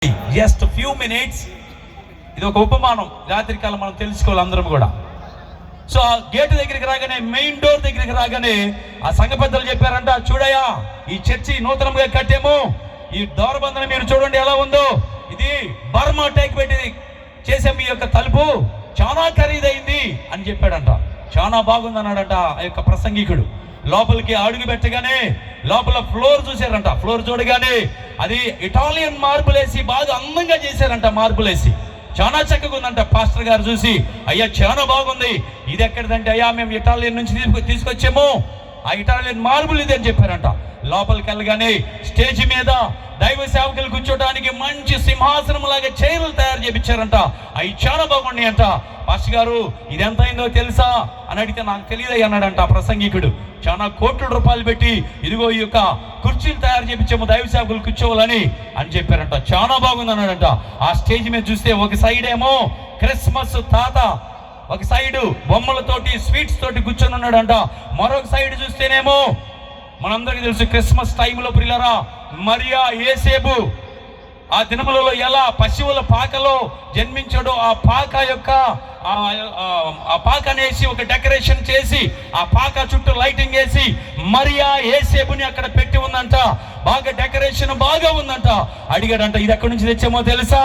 Just few minutes. ఇది ఒక ఉపమానం, రాత్రికాలం మనం తెలుసుకోవాలి అందరం కూడా. సో ఆ గేట్ దగ్గరికి రాగానే, మెయిన్ డోర్ దగ్గరికి రాగానే ఆ సంఘ పెద్దలు చెప్పారంట, చూడయా ఈ చర్చి నూతనంగా కట్టేమో, ఈ దౌరబంధన మీరు చూడండి ఎలా ఉందో, ఇది బర్మా టేక్ పెట్టి చేసే మీ యొక్క తలుపు చాలా ఖరీదైంది అని చెప్పాడంట. చాలా బాగుంది అన్నాడంట ఆ యొక్క ప్రసంగికుడు. లోపలికి అడుగు పెట్టగానే లోపల ఫ్లోర్ చూశారంట. ఫ్లోర్ చూడగానే అది ఇటాలియన్ మార్బుల్ వేసి బాగా అందంగా చేశారంట. మార్బుల్ వేసి చాలా చక్కగా ఉందంట. పాస్టర్ గారు చూసి, అయ్యా చాలా బాగుంది, ఇది ఎక్కడిదంటే, అయ్యా మేము ఇటాలియన్ నుంచి తీసుకొచ్చాము, ఆ ఇటాలియన్ మార్బుల్ ఇది అని చెప్పారంట. లోపలికి వెళ్ళగానే స్టేజ్ మీద దైవ సేవకులు కూర్చోడానికి మంచి సింహాసనం లాగా చైర్లు తయారు చేయించారంట. అవి చాలా బాగున్నాయి అంట. పాస్టర్ గారు ఇది ఎంత అయిందో తెలుసా అని అడిగితే, నాకు తెలియదు అన్నాడంట ఆ ప్రసంగికుడు. చాలా కోట్ల రూపాయలు పెట్టి ఇదిగో ఈ యొక్క కుర్చీలు తయారు చేయించాము దైవ సేవకులు కూర్చోవాలని అని చెప్పారంట. చాలా బాగుంది అన్నాడంట. ఆ స్టేజ్ మీద చూస్తే ఒక సైడ్ ఏమో క్రిస్మస్ తాత, ఒక సైడు బొమ్మలతోటి స్వీట్స్ తోటి కూర్చొని ఉన్నాడంట. మరొక సైడ్ చూస్తేనేమో మనందరికీ తెలుసు క్రిస్మస్ టైంలో ప్రియులారా, మరియా యేసేపు ఆ దినములలో ఎలా పశువుల పాకలో జన్మించాడో, ఆ పాక యొక్క ఆ పాక అనేసి ఒక డెకరేషన్ చేసి ఆ పాక చుట్టూ లైటింగ్ వేసి మరియా యేసేపుని అక్కడ పెట్టి ఉందంట. బాగా డెకరేషన్ బాగా ఉందంట. అడిగాడంట, ఇది ఎక్కడి నుంచి తెచ్చామో తెలుసా?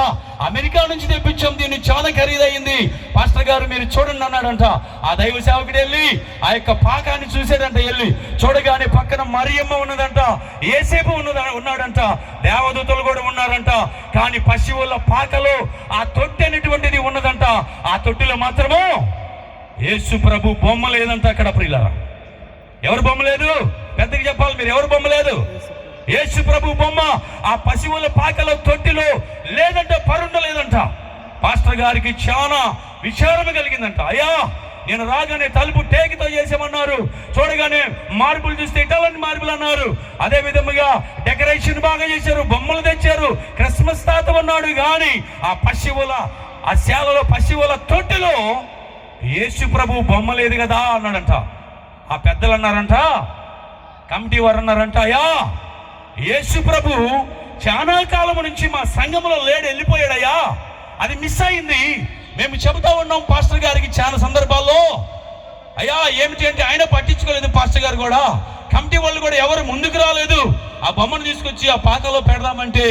అమెరికా నుంచి తెప్పించాం, దీన్ని చాలా ఖరీదైంది పాస్టర్ గారు మీరు చూడండి అన్నాడంట. ఆ దైవ సేవకుడు వెళ్ళి ఆ యొక్క పాకాన్ని చూసాడంట. వెళ్ళి చూడగానే పక్కన మరియమ్మ ఉన్నదంట, యేసేపు ఉన్నాడంట, దేవదూతలు కూడా ఉన్నారంట. కానీ పశువుల పాకలో ఆ తొట్టి అనేటువంటిది ఉన్నదంట. ఆ తొట్టిలో మాత్రము యేసు ప్రభు బొమ్మ లేదంట. అక్కడ ప్రియులారా, ఎవరు బొమ్మ లేదు? పెద్దకి చెప్పాలి మీరు, ఎవరు బొమ్మ లేదు? యేసు ప్రభు బొమ్మ ఆ పశువుల పాకలో తొట్టిలో లేదంట, పరుండలేదంట. పాస్టర్ గారికి చాలా విచారణ కలిగిందంట. అయ్యా నేను రాగానే తలుపు టేకితో చేసామన్నారు, చూడగానే మార్బుల్ చూస్తే ఇటాలియన్ మార్బుల్ అన్నారు. అదే విధముగా డెకరేషన్ బాగా చేశారు, బొమ్మలు తెచ్చారు, క్రిస్మస్ తాత ఉన్నాడు. కానీ ఆ పశువుల ఆ శాలలో పశువుల తొట్టిలో యేసు ప్రభు బొమ్మ లేదు కదా అన్నాడంట. ఆ పెద్దలు అన్నారంట, కమిటీ వారు అన్నారంట, అయ్యా యేసు ప్రభు చాలా కాలం నుంచి మా సంఘంలో లేడు, వెళ్ళిపోయాడయ్యా, అది మిస్ అయింది. మేము చెబుతా ఉన్నాం పాస్టర్ గారికి చాలా సందర్భాల్లో. అయ్యా ఏమిటి అంటే ఆయన పట్టించుకోలేదు. పాస్టర్ గారు కూడా, కమిటీ వాళ్ళు కూడా ఎవరు ముందుకు రాలేదు. ఆ బొమ్మను తీసుకొచ్చి ఆ పాకలో పెడదామంటే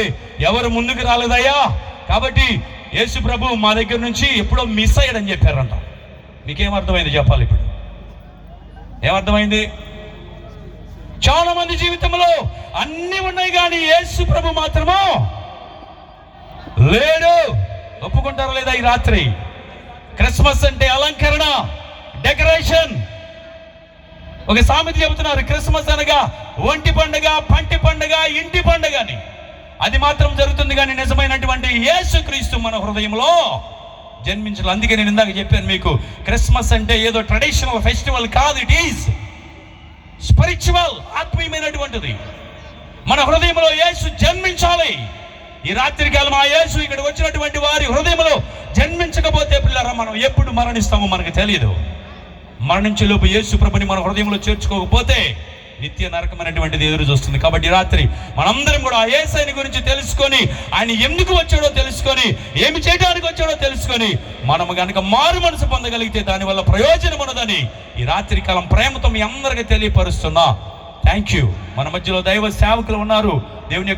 ఎవరు ముందుకు రాలేదయ్యా. కాబట్టి యేసు ప్రభు మా దగ్గర నుంచి ఎప్పుడో మిస్ అయ్యాడని చెప్పారంట. మీకేమర్థమైంది చెప్పాలి ఇప్పుడు? ఏమర్థమైంది? చాలా మంది జీవితంలో అన్ని ఉన్నాయి కానీ యేసు ప్రభు మాత్రము లేడు. ఒప్పుకుంటారా లేదా? ఈ రాత్రి క్రిస్మస్ అంటే అలంకరణ, డెకరేషన్. ఒక సామెత చెబుతున్నారు, క్రిస్మస్ అనగా ఒంటి పండుగ, పంటి పండుగ, ఇంటి పండుగ అని. అది మాత్రం జరుగుతుంది కానీ నిజమైనటువంటి యేసుక్రీస్తు మన హృదయంలో జన్మించాలి. అందుకే నేను ఇందాక చెప్పాను మీకు, క్రిస్మస్ అంటే ఏదో ట్రెడిషనల్ ఫెస్టివల్ కాదు, ఇట్ ఈజ్ స్పిరిచువల్, ఆత్మీయమైనటువంటిది. మన హృదయంలో యేసు జన్మించాలి. ఈ రాత్రి కాలం ఆ యేసు ఇక్కడ వచ్చినటువంటి వారి హృదయంలో జన్మించకపోతే పిల్లరా మనం ఎప్పుడు మరణిస్తామో మనకు తెలియదు. మరణించే లోపు యేసు ప్రభుని మన హృదయంలో చేర్చుకోకపోతే నిత్య నరకమైనటువంటిది ఎదురు చూస్తుంది. కాబట్టి రాత్రి మనందరం కూడా ఆ యేసుని గురించి తెలుసుకొని, ఆయన ఎందుకు వచ్చాడో తెలుసుకొని, ఏమి చేయడానికి వచ్చాడో తెలుసుకొని, మనము కనుక మారు మనసు పొందగలిగితే దానివల్ల ప్రయోజనం ఉన్నదని ఈ రాత్రి కాలం ప్రేమతో మీ అందరికీ తెలియపరుస్తున్నా. Thank you. మన మధ్యలో దైవ సేవకులు ఉన్నారు. దేవుని యొక్క